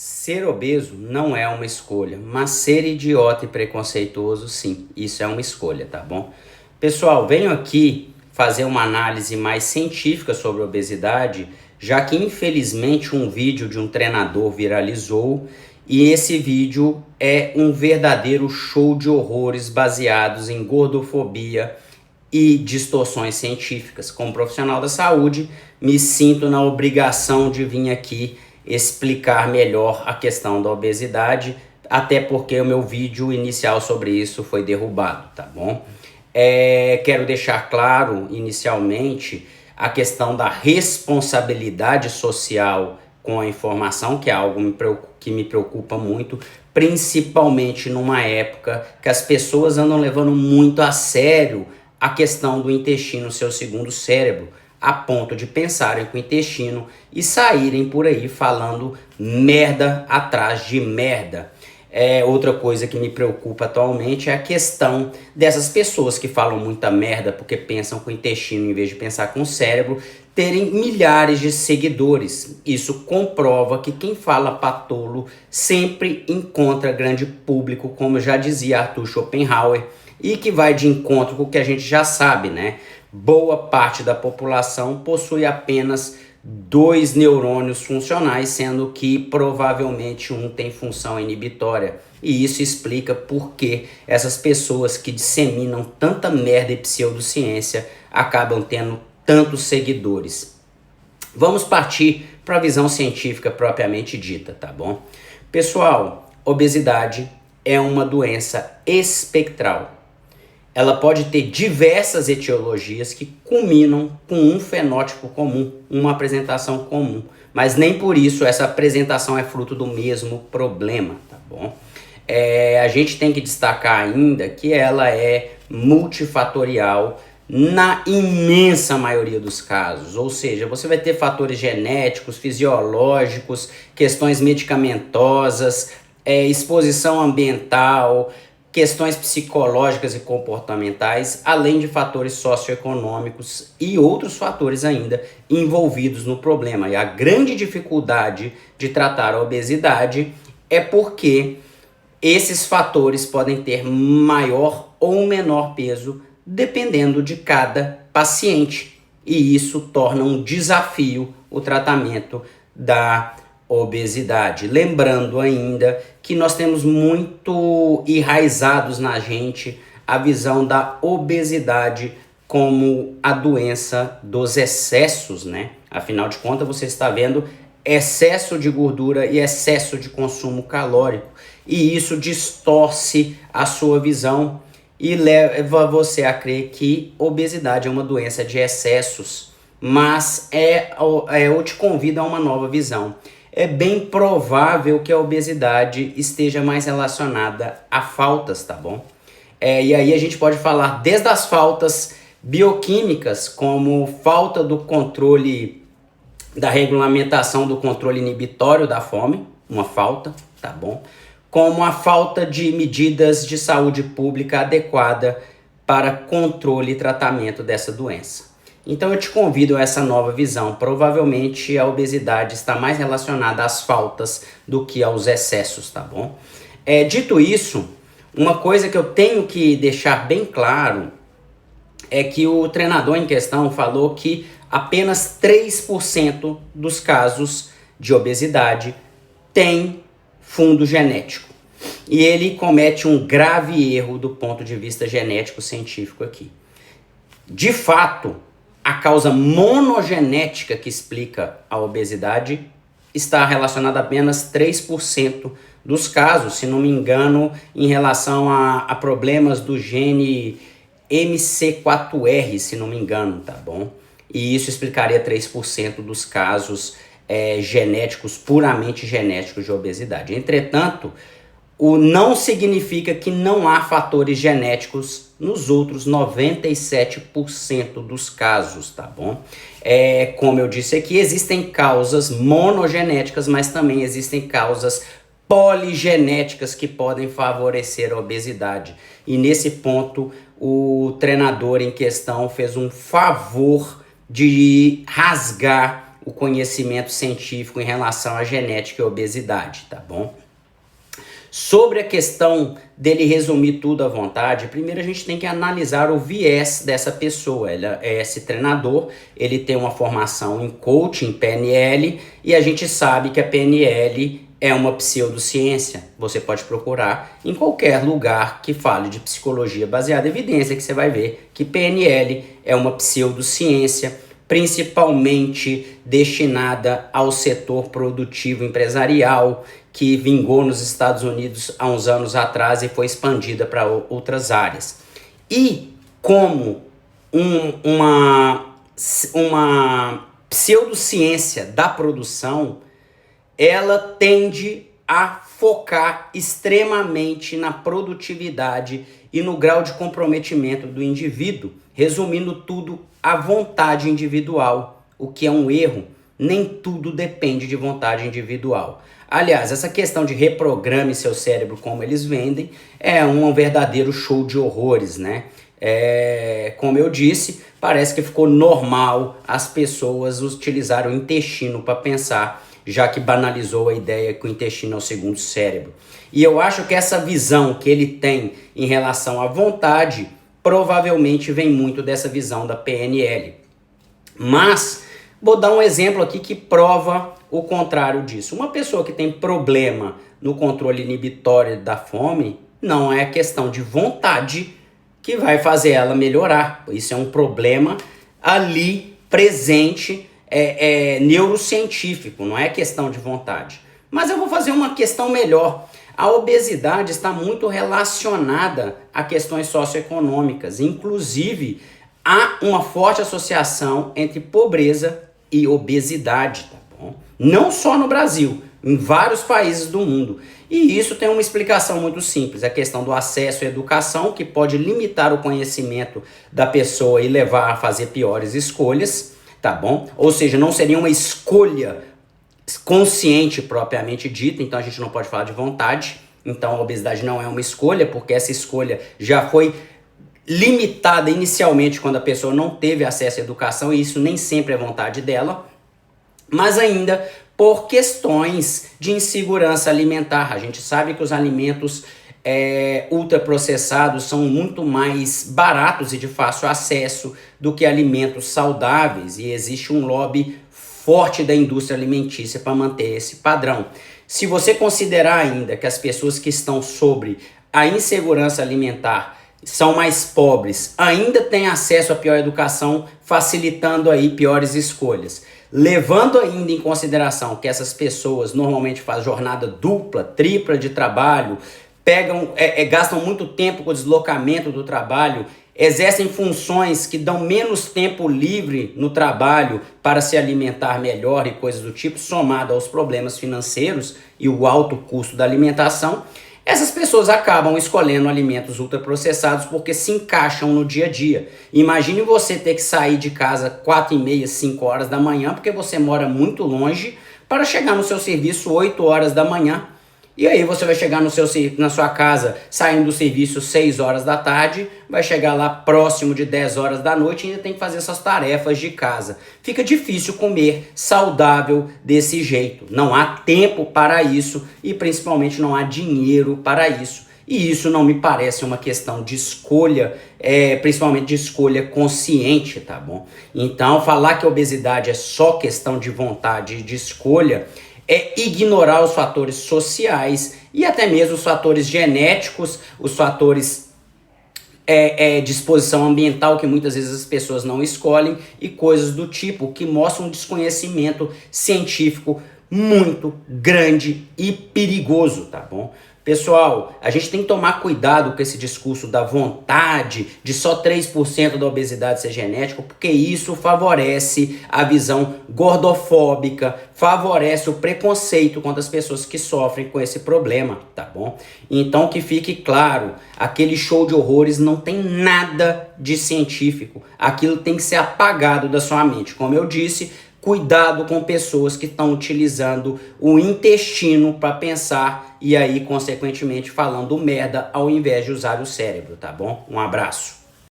Ser obeso não é uma escolha, mas ser idiota e preconceituoso, sim, isso é uma escolha, tá bom? Pessoal, venho aqui fazer uma análise mais científica sobre a obesidade, já que infelizmente um vídeo de um treinador viralizou e esse vídeo é um verdadeiro show de horrores baseados em gordofobia e distorções científicas. Como profissional da saúde, me sinto na obrigação de vir aqui explicar melhor a questão da obesidade, até porque o meu vídeo inicial sobre isso foi derrubado, tá bom? Quero deixar claro, inicialmente, a questão da responsabilidade social com a informação, que é algo que me preocupa muito, principalmente numa época que as pessoas andam levando muito a sério a questão do intestino, seu segundo cérebro, a ponto de pensarem com o intestino e saírem por aí falando merda atrás de merda. Outra coisa que me preocupa atualmente é a questão dessas pessoas que falam muita merda porque pensam com o intestino em vez de pensar com o cérebro, terem milhares de seguidores. Isso comprova que quem fala patolo sempre encontra grande público, como já dizia Arthur Schopenhauer, e que vai de encontro com o que a gente já sabe, né? Boa parte da população possui apenas 2 neurônios funcionais, sendo que provavelmente um tem função inibitória. E isso explica por que essas pessoas que disseminam tanta merda e pseudociência acabam tendo tantos seguidores. Vamos partir para a visão científica propriamente dita, tá bom? Pessoal, obesidade é uma doença espectral. Ela pode ter diversas etiologias que culminam com um fenótipo comum, uma apresentação comum. Mas nem por isso essa apresentação é fruto do mesmo problema, tá bom? A gente tem que destacar ainda que ela é multifatorial na imensa maioria dos casos. Ou seja, você vai ter fatores genéticos, fisiológicos, questões medicamentosas, exposição ambiental, questões psicológicas e comportamentais, além de fatores socioeconômicos e outros fatores ainda envolvidos no problema. E a grande dificuldade de tratar a obesidade é porque esses fatores podem ter maior ou menor peso dependendo de cada paciente. E isso torna um desafio o tratamento da obesidade. Lembrando ainda que nós temos muito enraizados na gente a visão da obesidade como a doença dos excessos, né? Afinal de contas, você está vendo excesso de gordura e excesso de consumo calórico. E isso distorce a sua visão e leva você a crer que obesidade é uma doença de excessos. Mas eu te convido a uma nova visão. É bem provável que a obesidade esteja mais relacionada a faltas, tá bom? E aí a gente pode falar desde as faltas bioquímicas, como falta do controle, da regulamentação do controle inibitório da fome, uma falta, tá bom? Como a falta de medidas de saúde pública adequada para controle e tratamento dessa doença. Então eu te convido a essa nova visão. Provavelmente a obesidade está mais relacionada às faltas do que aos excessos, tá bom? Dito isso, uma coisa que eu tenho que deixar bem claro é que o treinador em questão falou que apenas 3% dos casos de obesidade tem fundo genético. E ele comete um grave erro do ponto de vista genético científico aqui. De fato, a causa monogenética que explica a obesidade está relacionada a apenas 3% dos casos, se não me engano, em relação a problemas do gene MC4R, se não me engano, tá bom? E isso explicaria 3% dos casos genéticos, puramente genéticos de obesidade. Entretanto, não significa que não há fatores genéticos nos outros 97% dos casos, tá bom? Como eu disse aqui, existem causas monogenéticas, mas também existem causas poligenéticas que podem favorecer a obesidade. E nesse ponto, o treinador em questão fez um favor de rasgar o conhecimento científico em relação à genética e obesidade, tá bom? Sobre a questão dele resumir tudo à vontade, primeiro a gente tem que analisar o viés dessa pessoa. Ele é esse treinador, ele tem uma formação em coaching, PNL, e a gente sabe que a PNL é uma pseudociência. Você pode procurar em qualquer lugar que fale de psicologia baseada em evidência, que você vai ver que PNL é uma pseudociência, principalmente destinada ao setor produtivo empresarial, que vingou nos Estados Unidos há uns anos atrás e foi expandida para outras áreas. E como uma pseudociência da produção, ela tende a focar extremamente na produtividade e no grau de comprometimento do indivíduo, resumindo tudo à vontade individual, o que é um erro. Nem tudo depende de vontade individual. Aliás, essa questão de reprograme seu cérebro como eles vendem é um verdadeiro show de horrores, né? Como eu disse, parece que ficou normal as pessoas utilizarem o intestino para pensar, já que banalizou a ideia que o intestino é o segundo cérebro. E eu acho que essa visão que ele tem em relação à vontade provavelmente vem muito dessa visão da PNL. Mas vou dar um exemplo aqui que prova o contrário disso. Uma pessoa que tem problema no controle inibitório da fome, não é questão de vontade que vai fazer ela melhorar. Isso é um problema ali presente, neurocientífico, não é questão de vontade. Mas eu vou fazer uma questão melhor. A obesidade está muito relacionada a questões socioeconômicas. Inclusive, há uma forte associação entre pobreza e obesidade, tá bom? Não só no Brasil, em vários países do mundo. E isso tem uma explicação muito simples, a questão do acesso à educação, que pode limitar o conhecimento da pessoa e levar a fazer piores escolhas, tá bom? Ou seja, não seria uma escolha consciente propriamente dita, então a gente não pode falar de vontade. Então a obesidade não é uma escolha, porque essa escolha já foi limitada inicialmente quando a pessoa não teve acesso à educação, e isso nem sempre é vontade dela, mas ainda por questões de insegurança alimentar. A gente sabe que os alimentos ultraprocessados são muito mais baratos e de fácil acesso do que alimentos saudáveis, e existe um lobby forte da indústria alimentícia para manter esse padrão. Se você considerar ainda que as pessoas que estão sobre a insegurança alimentar são mais pobres, ainda têm acesso à pior educação, facilitando aí piores escolhas. Levando ainda em consideração que essas pessoas normalmente fazem jornada dupla, tripla de trabalho, gastam muito tempo com o deslocamento do trabalho, exercem funções que dão menos tempo livre no trabalho para se alimentar melhor e coisas do tipo, somado aos problemas financeiros e o alto custo da alimentação, essas pessoas acabam escolhendo alimentos ultraprocessados porque se encaixam no dia a dia. Imagine você ter que sair de casa 4h30, 5 horas da manhã, porque você mora muito longe, para chegar no seu serviço 8 horas da manhã. E aí você vai chegar na sua casa saindo do serviço 6 horas da tarde, vai chegar lá próximo de 10 horas da noite e ainda tem que fazer essas tarefas de casa. Fica difícil comer saudável desse jeito. Não há tempo para isso e principalmente não há dinheiro para isso. E isso não me parece uma questão de escolha, principalmente de escolha consciente, tá bom? Então falar que a obesidade é só questão de vontade e de escolha é ignorar os fatores sociais e até mesmo os fatores genéticos, os fatores de exposição ambiental que muitas vezes as pessoas não escolhem e coisas do tipo que mostram um desconhecimento científico muito grande e perigoso, tá bom? Pessoal, a gente tem que tomar cuidado com esse discurso da vontade de só 3% da obesidade ser genética, porque isso favorece a visão gordofóbica, favorece o preconceito contra as pessoas que sofrem com esse problema, tá bom? Então que fique claro, aquele show de horrores não tem nada de científico, aquilo tem que ser apagado da sua mente. Como eu disse, cuidado com pessoas que estão utilizando o intestino para pensar e aí, consequentemente, falando merda ao invés de usar o cérebro, tá bom? Um abraço.